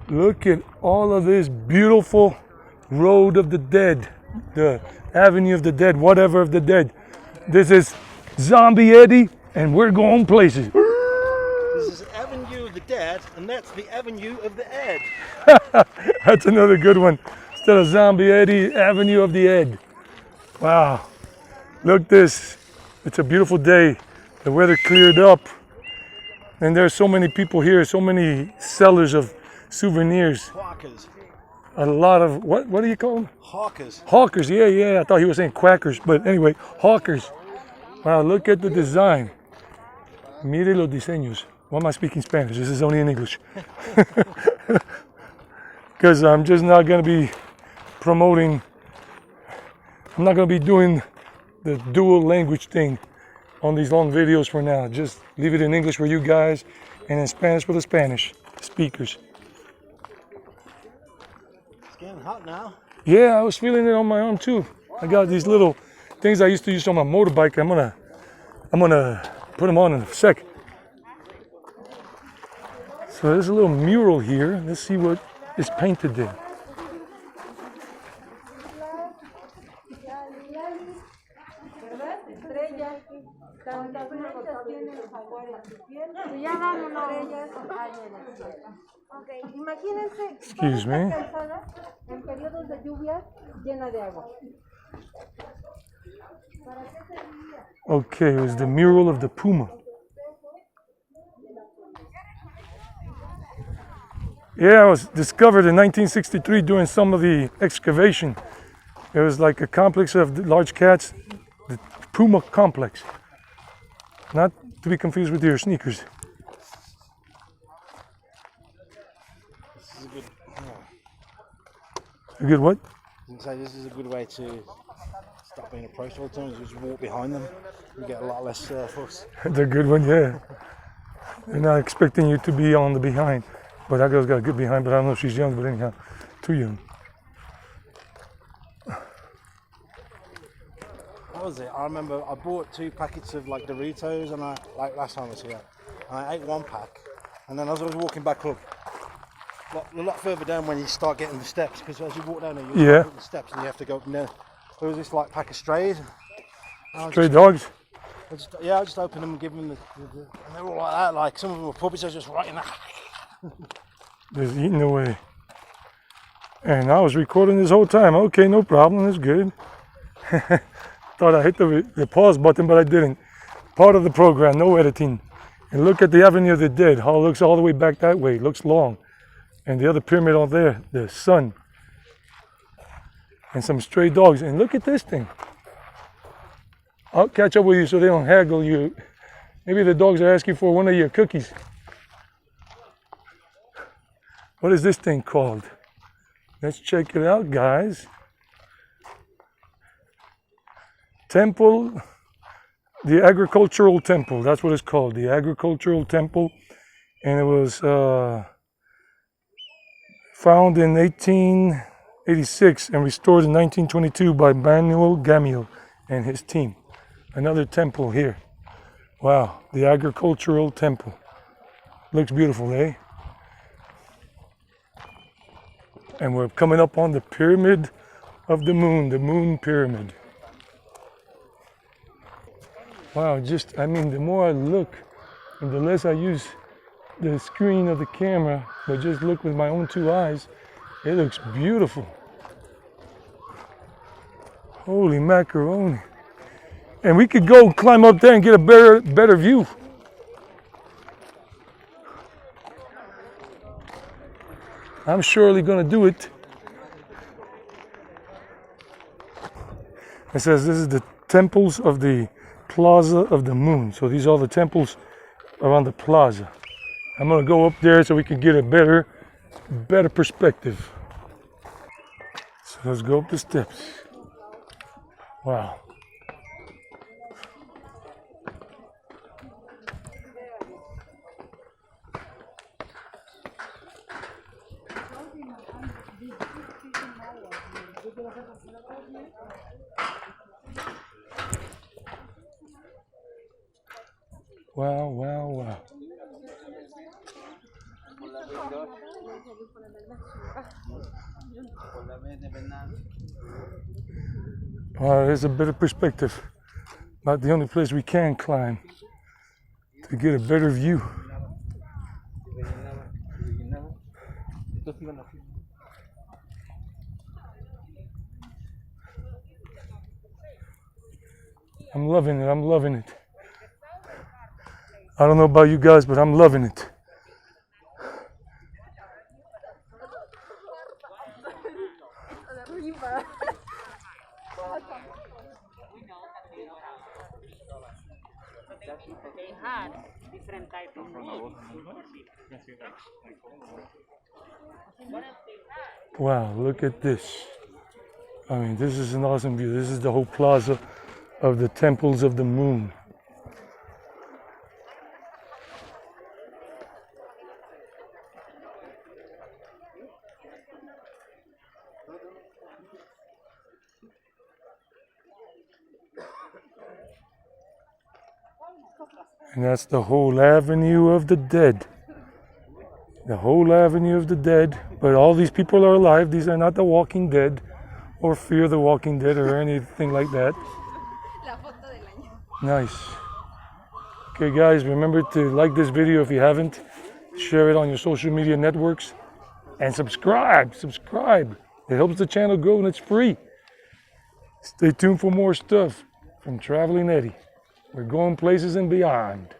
Look at all of this beautiful road of the dead, the avenue of the dead, whatever of the dead. This is Zombie Eddie, and we're going places. This is Avenue of the Dead, and that's the Avenue of the Ed. That's another good one. Instead of Zombie Eddie, Avenue of the Ed. Wow. Look this. It's a beautiful day. The weather cleared up. And there's so many people here, so many sellers of souvenirs. Hawkers. A lot of, what do you call them? Hawkers. Hawkers, yeah. I thought he was saying quackers, but anyway, hawkers. Wow, look at the design. Mire los diseños. Why am I speaking Spanish? This is only in English. Because I'm just not going to be promoting, I'm not going to be doing the dual language thing on these long videos for now. Just leave it in English for you guys and in Spanish for the Spanish speakers. It's getting hot now. Yeah, I was feeling it on my arm too. I got these little things I used to use on my motorbike. I'm gonna put them on in a sec. So there's a little mural here. Let's see what is painted there. Excuse me. Okay, it was the mural of the puma. Yeah, it was discovered in 1963 during some of the excavation. It was like a complex of large cats, the puma complex. Not to be confused with your sneakers. This is a good. A good what? I can say this is a good way to stop being approached all the time. Just walk behind them. You get a lot less fuss. That's a good one, yeah. They're not expecting you to be on the behind. But that girl's got a good behind, but I don't know if she's young, but anyhow, too young. That was it. I remember I bought 2 packets of like Doritos, and last time I was here, and I ate 1 pack, and then as I was walking back up, a lot further down when you start getting the steps, because as you walk down there, you walk up the steps and you have to go up and down. There was this like pack of strays. Stray dogs? I just opened them and give them the and they were all like that. Like some of them were puppies. I was just right in that. Just eating away. And I was recording this whole time. Okay, no problem. That's good. Thought I hit the pause button, but I didn't. Part of the program, no editing. And look at the Avenue of the Dead. How it looks all the way back that way. It looks long. And the other pyramid on there, the sun. And some stray dogs. And look at this thing. I'll catch up with you so they don't haggle you. Maybe the dogs are asking for one of your cookies. What is this thing called? Let's check it out, guys. Temple, the Agricultural Temple. That's what it's called, the Agricultural Temple. And it was found in 1886 and restored in 1922 by Manuel Gamio and his team. Another temple here. Wow, the Agricultural Temple. Looks beautiful, eh? And we're coming up on the Pyramid of the Moon Pyramid. Wow, the more I look and the less I use the screen of the camera, but just look with my own 2 eyes, it looks beautiful. Holy macaroni. And we could go climb up there and get a better view. I'm surely going to do it. It says this is the temples of the Plaza of the Moon. So these are the temples around the plaza. I'm going to go up there so we can get a better perspective. So let's go up the steps. Wow. Wow, wow, wow. There's a better perspective. Not the only place we can climb to get a better view. I'm loving it. I'm loving it. I don't know about you guys, but I'm loving it. They had different type of meat. Wow, look at this. I mean, this is an awesome view. This is the whole plaza of the temples of the moon. And that's the whole Avenue of the Dead. The whole Avenue of the Dead. But all these people are alive. These are not the Walking Dead or Fear the Walking Dead or anything like that. Nice. Okay guys, remember to like this video if you haven't. Share it on your social media networks. And subscribe. It helps the channel grow and it's free. Stay tuned for more stuff from Traveling Eddie. We're going places and beyond.